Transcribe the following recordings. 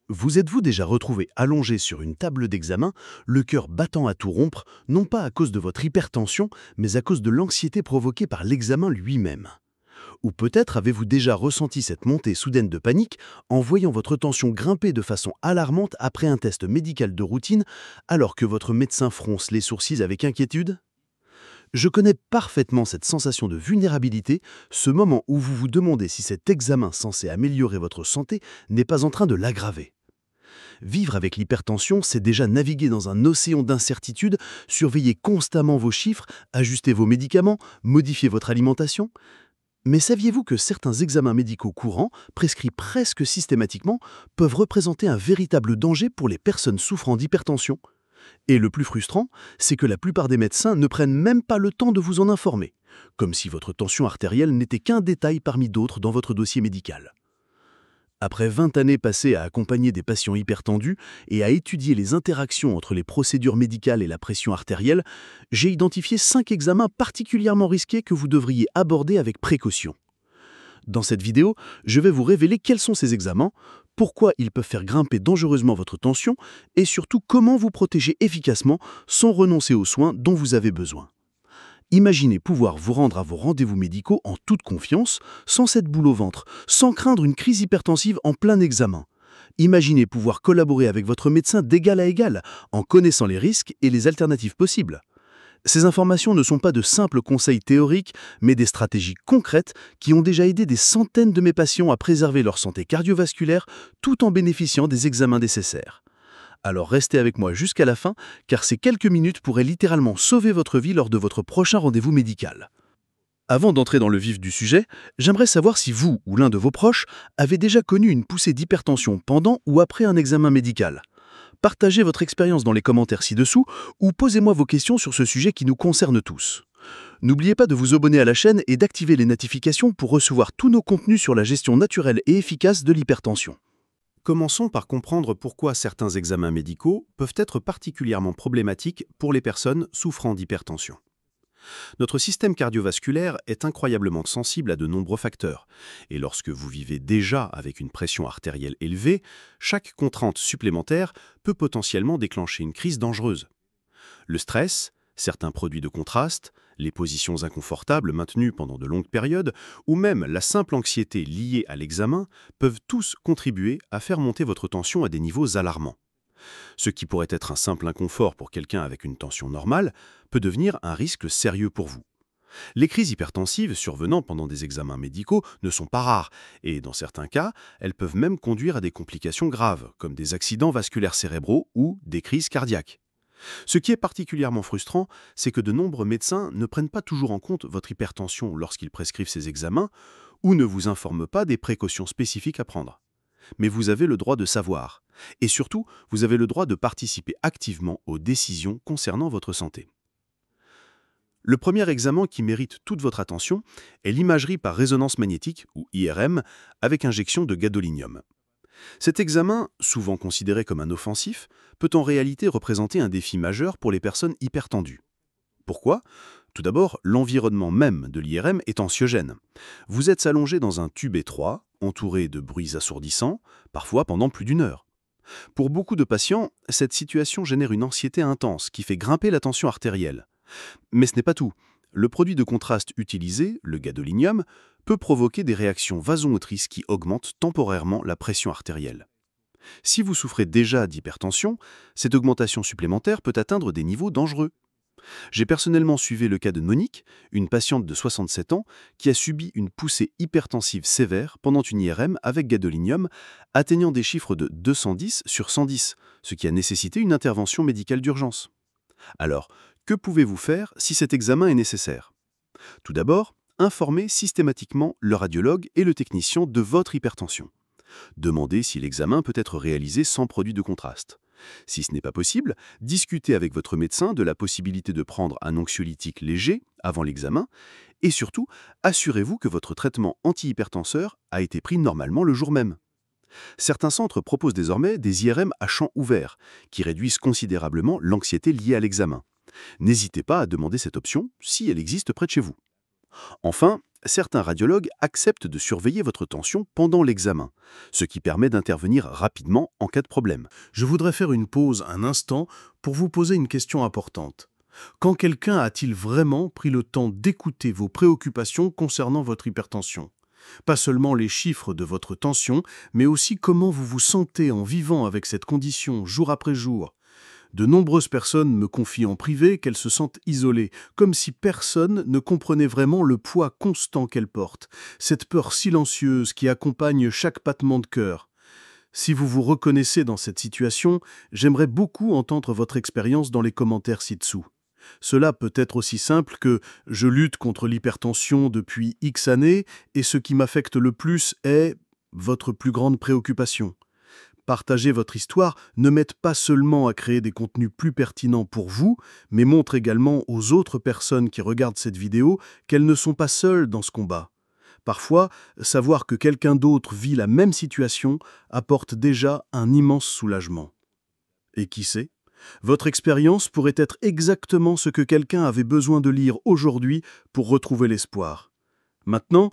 Vous êtes-vous déjà retrouvé allongé sur une table d'examen, le cœur battant à tout rompre, non pas à cause de votre hypertension, mais à cause de l'anxiété provoquée par l'examen lui-même? Ou peut-être avez-vous déjà ressenti cette montée soudaine de panique en voyant votre tension grimper de façon alarmante après un test médical de routine, alors que votre médecin fronce les sourcils avec inquiétude? Je connais parfaitement cette sensation de vulnérabilité, ce moment où vous vous demandez si cet examen censé améliorer votre santé n'est pas en train de l'aggraver. Vivre avec l'hypertension, c'est déjà naviguer dans un océan d'incertitudes, surveiller constamment vos chiffres, ajuster vos médicaments, modifier votre alimentation. Mais saviez-vous que certains examens médicaux courants, prescrits presque systématiquement, peuvent représenter un véritable danger pour les personnes souffrant d'hypertension? Et le plus frustrant, c'est que la plupart des médecins ne prennent même pas le temps de vous en informer, comme si votre tension artérielle n'était qu'un détail parmi d'autres dans votre dossier médical. Après 20 années passées à accompagner des patients hypertendus et à étudier les interactions entre les procédures médicales et la pression artérielle, j'ai identifié 5 examens particulièrement risqués que vous devriez aborder avec précaution. Dans cette vidéo, je vais vous révéler quels sont ces examens, pourquoi ils peuvent faire grimper dangereusement votre tension et surtout comment vous protéger efficacement sans renoncer aux soins dont vous avez besoin. Imaginez pouvoir vous rendre à vos rendez-vous médicaux en toute confiance, sans cette boule au ventre, sans craindre une crise hypertensive en plein examen. Imaginez pouvoir collaborer avec votre médecin d'égal à égal, en connaissant les risques et les alternatives possibles. Ces informations ne sont pas de simples conseils théoriques, mais des stratégies concrètes qui ont déjà aidé des centaines de mes patients à préserver leur santé cardiovasculaire tout en bénéficiant des examens nécessaires. Alors restez avec moi jusqu'à la fin, car ces quelques minutes pourraient littéralement sauver votre vie lors de votre prochain rendez-vous médical. Avant d'entrer dans le vif du sujet, j'aimerais savoir si vous ou l'un de vos proches avez déjà connu une poussée d'hypertension pendant ou après un examen médical. Partagez votre expérience dans les commentaires ci-dessous ou posez-moi vos questions sur ce sujet qui nous concerne tous. N'oubliez pas de vous abonner à la chaîne et d'activer les notifications pour recevoir tous nos contenus sur la gestion naturelle et efficace de l'hypertension. Commençons par comprendre pourquoi certains examens médicaux peuvent être particulièrement problématiques pour les personnes souffrant d'hypertension. Notre système cardiovasculaire est incroyablement sensible à de nombreux facteurs, et lorsque vous vivez déjà avec une pression artérielle élevée, chaque contrainte supplémentaire peut potentiellement déclencher une crise dangereuse. Le stress, certains produits de contraste, les positions inconfortables maintenues pendant de longues périodes, ou même la simple anxiété liée à l'examen peuvent tous contribuer à faire monter votre tension à des niveaux alarmants. Ce qui pourrait être un simple inconfort pour quelqu'un avec une tension normale peut devenir un risque sérieux pour vous. Les crises hypertensives survenant pendant des examens médicaux ne sont pas rares et, dans certains cas, elles peuvent même conduire à des complications graves, comme des accidents vasculaires cérébraux ou des crises cardiaques. Ce qui est particulièrement frustrant, c'est que de nombreux médecins ne prennent pas toujours en compte votre hypertension lorsqu'ils prescrivent ces examens ou ne vous informent pas des précautions spécifiques à prendre. Mais vous avez le droit de savoir. Et surtout, vous avez le droit de participer activement aux décisions concernant votre santé. Le premier examen qui mérite toute votre attention est l'imagerie par résonance magnétique, ou IRM, avec injection de gadolinium. Cet examen, souvent considéré comme un offensif, peut en réalité représenter un défi majeur pour les personnes hypertendues. Pourquoi ? Tout d'abord, l'environnement même de l'IRM est anxiogène. Vous êtes allongé dans un tube étroit, entouré de bruits assourdissants, parfois pendant plus d'une heure. Pour beaucoup de patients, cette situation génère une anxiété intense qui fait grimper la tension artérielle. Mais ce n'est pas tout. Le produit de contraste utilisé, le gadolinium, peut provoquer des réactions vasomotrices qui augmentent temporairement la pression artérielle. Si vous souffrez déjà d'hypertension, cette augmentation supplémentaire peut atteindre des niveaux dangereux. J'ai personnellement suivi le cas de Monique, une patiente de 67 ans, qui a subi une poussée hypertensive sévère pendant une IRM avec gadolinium, atteignant des chiffres de 210 sur 110, ce qui a nécessité une intervention médicale d'urgence. Alors, que pouvez-vous faire si cet examen est nécessaire ? Tout d'abord, informez systématiquement le radiologue et le technicien de votre hypertension. Demandez si l'examen peut être réalisé sans produit de contraste. Si ce n'est pas possible, discutez avec votre médecin de la possibilité de prendre un anxiolytique léger avant l'examen et surtout, assurez-vous que votre traitement antihypertenseur a été pris normalement le jour même. Certains centres proposent désormais des IRM à champ ouvert qui réduisent considérablement l'anxiété liée à l'examen. N'hésitez pas à demander cette option si elle existe près de chez vous. Enfin, certains radiologues acceptent de surveiller votre tension pendant l'examen, ce qui permet d'intervenir rapidement en cas de problème. Je voudrais faire une pause un instant pour vous poser une question importante. Quand quelqu'un a-t-il vraiment pris le temps d'écouter vos préoccupations concernant votre hypertension? Pas seulement les chiffres de votre tension, mais aussi comment vous vous sentez en vivant avec cette condition jour après jour. De nombreuses personnes me confient en privé qu'elles se sentent isolées, comme si personne ne comprenait vraiment le poids constant qu'elles portent, cette peur silencieuse qui accompagne chaque battement de cœur. Si vous vous reconnaissez dans cette situation, j'aimerais beaucoup entendre votre expérience dans les commentaires ci-dessous. Cela peut être aussi simple que «je lutte contre l'hypertension depuis X années et ce qui m'affecte le plus est» votre plus grande préoccupation. Partager votre histoire ne m'aide pas seulement à créer des contenus plus pertinents pour vous, mais montre également aux autres personnes qui regardent cette vidéo qu'elles ne sont pas seules dans ce combat. Parfois, savoir que quelqu'un d'autre vit la même situation apporte déjà un immense soulagement. Et qui sait, votre expérience pourrait être exactement ce que quelqu'un avait besoin de lire aujourd'hui pour retrouver l'espoir. Maintenant,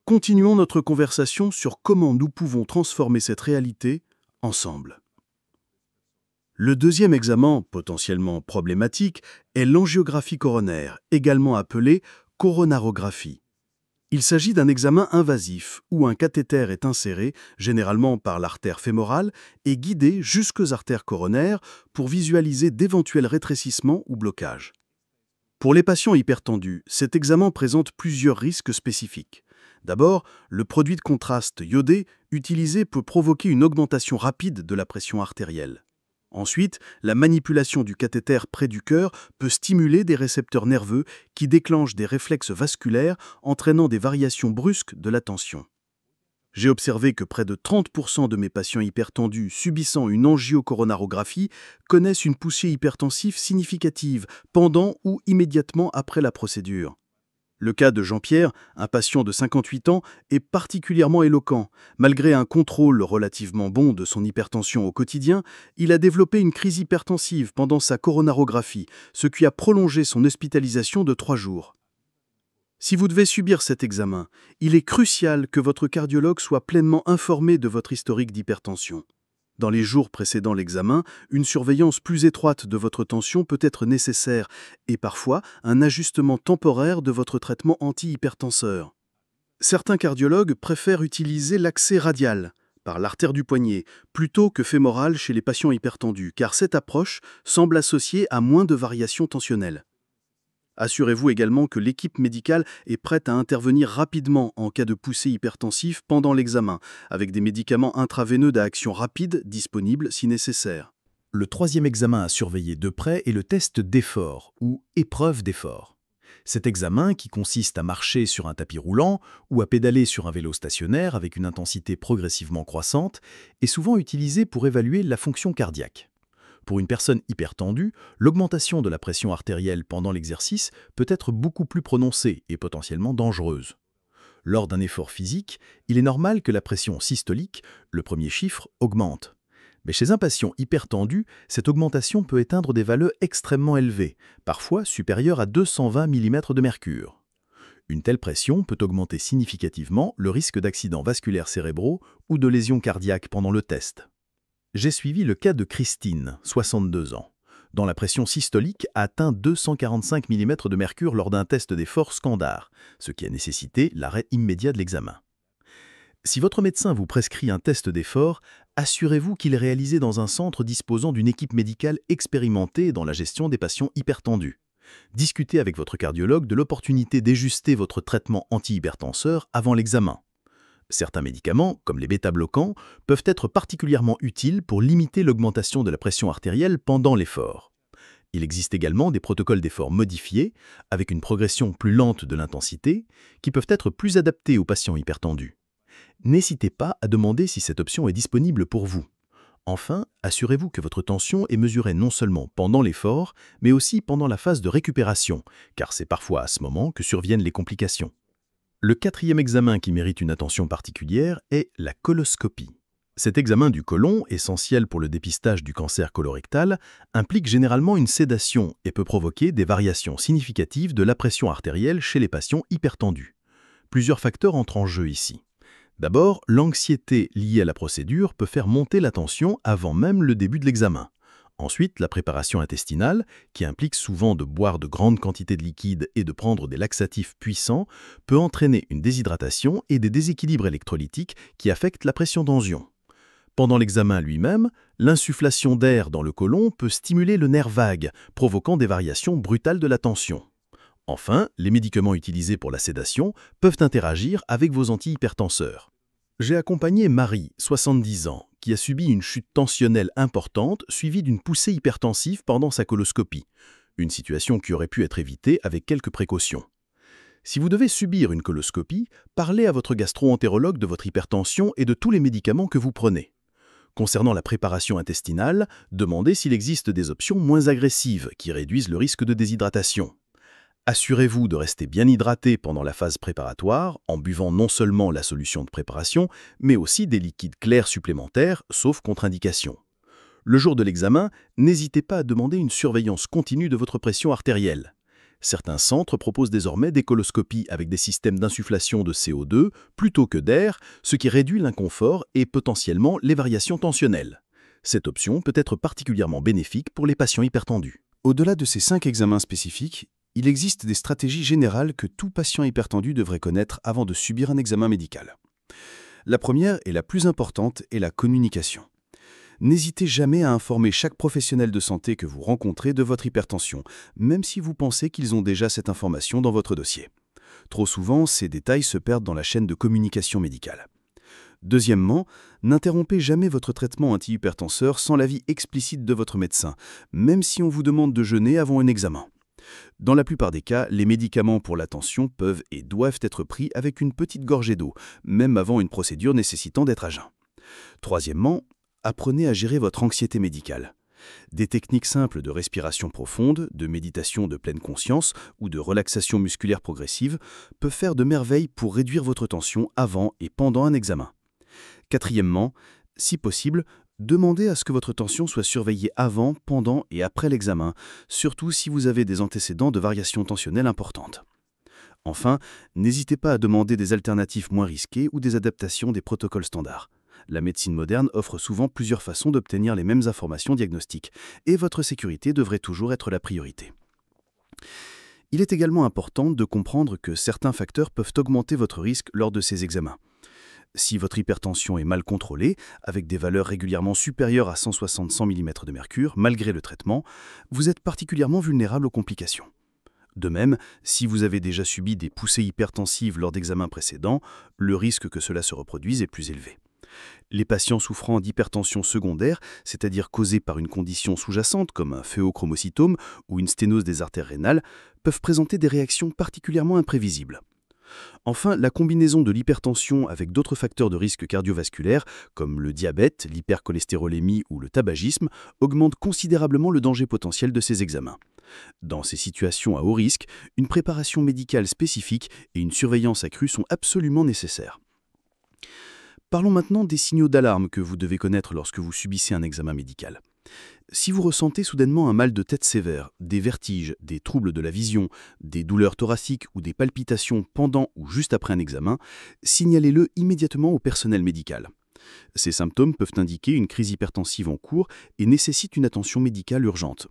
continuons notre conversation sur comment nous pouvons transformer cette réalité ensemble. Le deuxième examen, potentiellement problématique, est l'angiographie coronaire, également appelée coronarographie. Il s'agit d'un examen invasif où un cathéter est inséré, généralement par l'artère fémorale, et guidé jusqu'aux artères coronaires pour visualiser d'éventuels rétrécissements ou blocages. Pour les patients hypertendus, cet examen présente plusieurs risques spécifiques. D'abord, le produit de contraste iodé utilisé peut provoquer une augmentation rapide de la pression artérielle. Ensuite, la manipulation du cathéter près du cœur peut stimuler des récepteurs nerveux qui déclenchent des réflexes vasculaires entraînant des variations brusques de la tension. J'ai observé que près de 30% de mes patients hypertendus subissant une angiocoronarographie connaissent une poussée hypertensive significative pendant ou immédiatement après la procédure. Le cas de Jean-Pierre, un patient de 58 ans, est particulièrement éloquent. Malgré un contrôle relativement bon de son hypertension au quotidien, il a développé une crise hypertensive pendant sa coronarographie, ce qui a prolongé son hospitalisation de 3 jours. Si vous devez subir cet examen, il est crucial que votre cardiologue soit pleinement informé de votre historique d'hypertension. Dans les jours précédant l'examen, une surveillance plus étroite de votre tension peut être nécessaire et parfois un ajustement temporaire de votre traitement antihypertenseur. Certains cardiologues préfèrent utiliser l'accès radial, par l'artère du poignet, plutôt que fémoral chez les patients hypertendus, car cette approche semble associée à moins de variations tensionnelles. Assurez-vous également que l'équipe médicale est prête à intervenir rapidement en cas de poussée hypertensive pendant l'examen, avec des médicaments intraveineux à action rapide disponibles si nécessaire. Le troisième examen à surveiller de près est le test d'effort, ou épreuve d'effort. Cet examen, qui consiste à marcher sur un tapis roulant ou à pédaler sur un vélo stationnaire avec une intensité progressivement croissante, est souvent utilisé pour évaluer la fonction cardiaque. Pour une personne hypertendue, l'augmentation de la pression artérielle pendant l'exercice peut être beaucoup plus prononcée et potentiellement dangereuse. Lors d'un effort physique, il est normal que la pression systolique, le premier chiffre, augmente. Mais chez un patient hypertendu, cette augmentation peut atteindre des valeurs extrêmement élevées, parfois supérieures à 220 mm de mercure. Une telle pression peut augmenter significativement le risque d'accidents vasculaires cérébraux ou de lésions cardiaques pendant le test. J'ai suivi le cas de Christine, 62 ans, dont la pression systolique a atteint 245 mm de mercure lors d'un test d'effort standard, ce qui a nécessité l'arrêt immédiat de l'examen. Si votre médecin vous prescrit un test d'effort, assurez-vous qu'il est réalisé dans un centre disposant d'une équipe médicale expérimentée dans la gestion des patients hypertendus. Discutez avec votre cardiologue de l'opportunité d'ajuster votre traitement antihypertenseur avant l'examen. Certains médicaments, comme les bêta-bloquants, peuvent être particulièrement utiles pour limiter l'augmentation de la pression artérielle pendant l'effort. Il existe également des protocoles d'effort modifiés, avec une progression plus lente de l'intensité, qui peuvent être plus adaptés aux patients hypertendus. N'hésitez pas à demander si cette option est disponible pour vous. Enfin, assurez-vous que votre tension est mesurée non seulement pendant l'effort, mais aussi pendant la phase de récupération, car c'est parfois à ce moment que surviennent les complications. Le quatrième examen qui mérite une attention particulière est la coloscopie. Cet examen du côlon, essentiel pour le dépistage du cancer colorectal, implique généralement une sédation et peut provoquer des variations significatives de la pression artérielle chez les patients hypertendus. Plusieurs facteurs entrent en jeu ici. D'abord, l'anxiété liée à la procédure peut faire monter la tension avant même le début de l'examen. Ensuite, la préparation intestinale, qui implique souvent de boire de grandes quantités de liquide et de prendre des laxatifs puissants, peut entraîner une déshydratation et des déséquilibres électrolytiques qui affectent la pression d'angion. Pendant l'examen lui-même, l'insufflation d'air dans le côlon peut stimuler le nerf vague, provoquant des variations brutales de la tension. Enfin, les médicaments utilisés pour la sédation peuvent interagir avec vos antihypertenseurs. J'ai accompagné Marie, 70 ans, qui a subi une chute tensionnelle importante suivie d'une poussée hypertensive pendant sa coloscopie, une situation qui aurait pu être évitée avec quelques précautions. Si vous devez subir une coloscopie, parlez à votre gastro-entérologue de votre hypertension et de tous les médicaments que vous prenez. Concernant la préparation intestinale, demandez s'il existe des options moins agressives qui réduisent le risque de déshydratation. Assurez-vous de rester bien hydraté pendant la phase préparatoire en buvant non seulement la solution de préparation, mais aussi des liquides clairs supplémentaires, sauf contre-indication. Le jour de l'examen, n'hésitez pas à demander une surveillance continue de votre pression artérielle. Certains centres proposent désormais des coloscopies avec des systèmes d'insufflation de CO2 plutôt que d'air, ce qui réduit l'inconfort et potentiellement les variations tensionnelles. Cette option peut être particulièrement bénéfique pour les patients hypertendus. Au-delà de ces 5 examens spécifiques, il existe des stratégies générales que tout patient hypertendu devrait connaître avant de subir un examen médical. La première et la plus importante est la communication. N'hésitez jamais à informer chaque professionnel de santé que vous rencontrez de votre hypertension, même si vous pensez qu'ils ont déjà cette information dans votre dossier. Trop souvent, ces détails se perdent dans la chaîne de communication médicale. Deuxièmement, n'interrompez jamais votre traitement antihypertenseur sans l'avis explicite de votre médecin, même si on vous demande de jeûner avant un examen. Dans la plupart des cas, les médicaments pour la tension peuvent et doivent être pris avec une petite gorgée d'eau, même avant une procédure nécessitant d'être à jeun. Troisièmement, apprenez à gérer votre anxiété médicale. Des techniques simples de respiration profonde, de méditation de pleine conscience ou de relaxation musculaire progressive peuvent faire de merveilles pour réduire votre tension avant et pendant un examen. Quatrièmement, si possible, demandez à ce que votre tension soit surveillée avant, pendant et après l'examen, surtout si vous avez des antécédents de variations tensionnelles importantes. Enfin, n'hésitez pas à demander des alternatives moins risquées ou des adaptations des protocoles standards. La médecine moderne offre souvent plusieurs façons d'obtenir les mêmes informations diagnostiques, et votre sécurité devrait toujours être la priorité. Il est également important de comprendre que certains facteurs peuvent augmenter votre risque lors de ces examens. Si votre hypertension est mal contrôlée, avec des valeurs régulièrement supérieures à 160-100 mm de mercure, malgré le traitement, vous êtes particulièrement vulnérable aux complications. De même, si vous avez déjà subi des poussées hypertensives lors d'examens précédents, le risque que cela se reproduise est plus élevé. Les patients souffrant d'hypertension secondaire, c'est-à-dire causée par une condition sous-jacente comme un phéochromocytome ou une sténose des artères rénales, peuvent présenter des réactions particulièrement imprévisibles. Enfin, la combinaison de l'hypertension avec d'autres facteurs de risque cardiovasculaire, comme le diabète, l'hypercholestérolémie ou le tabagisme, augmente considérablement le danger potentiel de ces examens. Dans ces situations à haut risque, une préparation médicale spécifique et une surveillance accrue sont absolument nécessaires. Parlons maintenant des signaux d'alarme que vous devez connaître lorsque vous subissez un examen médical. Si vous ressentez soudainement un mal de tête sévère, des vertiges, des troubles de la vision, des douleurs thoraciques ou des palpitations pendant ou juste après un examen, signalez-le immédiatement au personnel médical. Ces symptômes peuvent indiquer une crise hypertensive en cours et nécessitent une attention médicale urgente.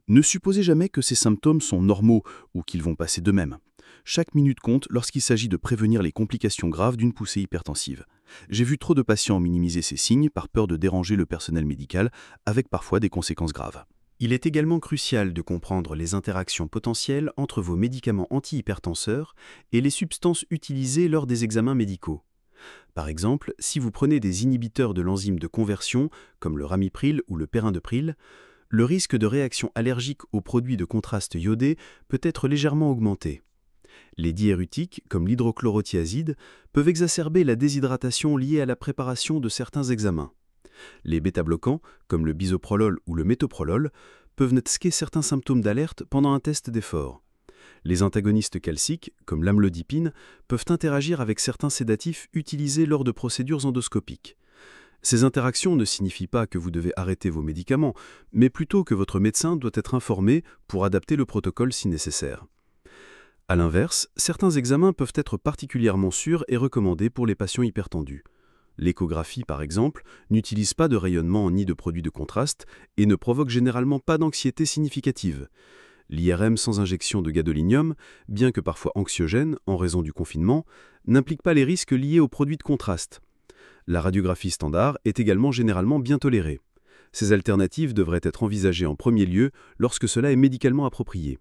Ne supposez jamais que ces symptômes sont normaux ou qu'ils vont passer d'eux-mêmes. Chaque minute compte lorsqu'il s'agit de prévenir les complications graves d'une poussée hypertensive. J'ai vu trop de patients minimiser ces signes par peur de déranger le personnel médical, avec parfois des conséquences graves. Il est également crucial de comprendre les interactions potentielles entre vos médicaments antihypertenseurs et les substances utilisées lors des examens médicaux. Par exemple, si vous prenez des inhibiteurs de l'enzyme de conversion, comme le ramipril ou le périndopril, le risque de réaction allergique aux produits de contraste iodé peut être légèrement augmenté. Les diérutiques, comme l'hydrochlorothiazide, peuvent exacerber la déshydratation liée à la préparation de certains examens. Les bêta-bloquants, comme le bisoprolol ou le métoprolol, peuvent masquer certains symptômes d'alerte pendant un test d'effort. Les antagonistes calciques, comme l'amlodipine, peuvent interagir avec certains sédatifs utilisés lors de procédures endoscopiques. Ces interactions ne signifient pas que vous devez arrêter vos médicaments, mais plutôt que votre médecin doit être informé pour adapter le protocole si nécessaire. À l'inverse, certains examens peuvent être particulièrement sûrs et recommandés pour les patients hypertendus. L'échographie, par exemple, n'utilise pas de rayonnement ni de produits de contraste et ne provoque généralement pas d'anxiété significative. L'IRM sans injection de gadolinium, bien que parfois anxiogène en raison du confinement, n'implique pas les risques liés aux produits de contraste. La radiographie standard est également généralement bien tolérée. Ces alternatives devraient être envisagées en premier lieu lorsque cela est médicalement approprié.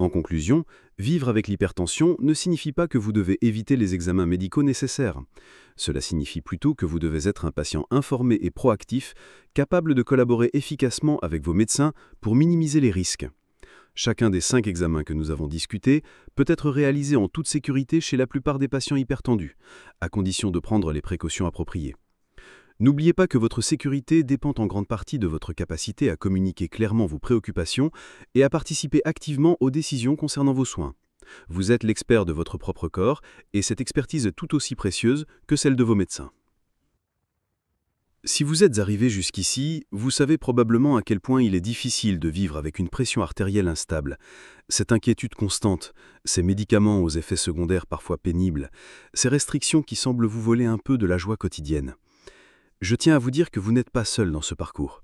En conclusion, vivre avec l'hypertension ne signifie pas que vous devez éviter les examens médicaux nécessaires. Cela signifie plutôt que vous devez être un patient informé et proactif, capable de collaborer efficacement avec vos médecins pour minimiser les risques. Chacun des 5 examens que nous avons discutés peut être réalisé en toute sécurité chez la plupart des patients hypertendus, à condition de prendre les précautions appropriées. N'oubliez pas que votre sécurité dépend en grande partie de votre capacité à communiquer clairement vos préoccupations et à participer activement aux décisions concernant vos soins. Vous êtes l'expert de votre propre corps et cette expertise est tout aussi précieuse que celle de vos médecins. Si vous êtes arrivé jusqu'ici, vous savez probablement à quel point il est difficile de vivre avec une pression artérielle instable. Cette inquiétude constante, ces médicaments aux effets secondaires parfois pénibles, ces restrictions qui semblent vous voler un peu de la joie quotidienne. Je tiens à vous dire que vous n'êtes pas seul dans ce parcours.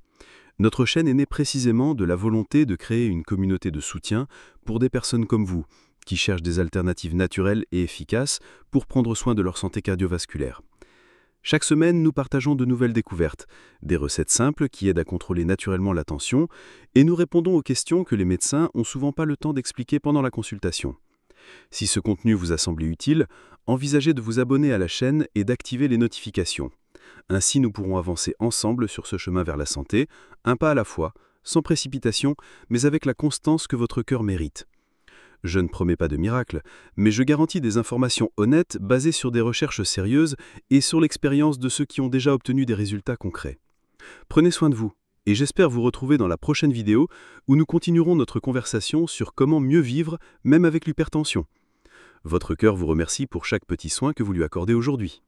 Notre chaîne est née précisément de la volonté de créer une communauté de soutien pour des personnes comme vous, qui cherchent des alternatives naturelles et efficaces pour prendre soin de leur santé cardiovasculaire. Chaque semaine, nous partageons de nouvelles découvertes, des recettes simples qui aident à contrôler naturellement la tension, et nous répondons aux questions que les médecins n'ont souvent pas le temps d'expliquer pendant la consultation. Si ce contenu vous a semblé utile, envisagez de vous abonner à la chaîne et d'activer les notifications. Ainsi, nous pourrons avancer ensemble sur ce chemin vers la santé, un pas à la fois, sans précipitation, mais avec la constance que votre cœur mérite. Je ne promets pas de miracle, mais je garantis des informations honnêtes basées sur des recherches sérieuses et sur l'expérience de ceux qui ont déjà obtenu des résultats concrets. Prenez soin de vous, et j'espère vous retrouver dans la prochaine vidéo où nous continuerons notre conversation sur comment mieux vivre, même avec l'hypertension. Votre cœur vous remercie pour chaque petit soin que vous lui accordez aujourd'hui.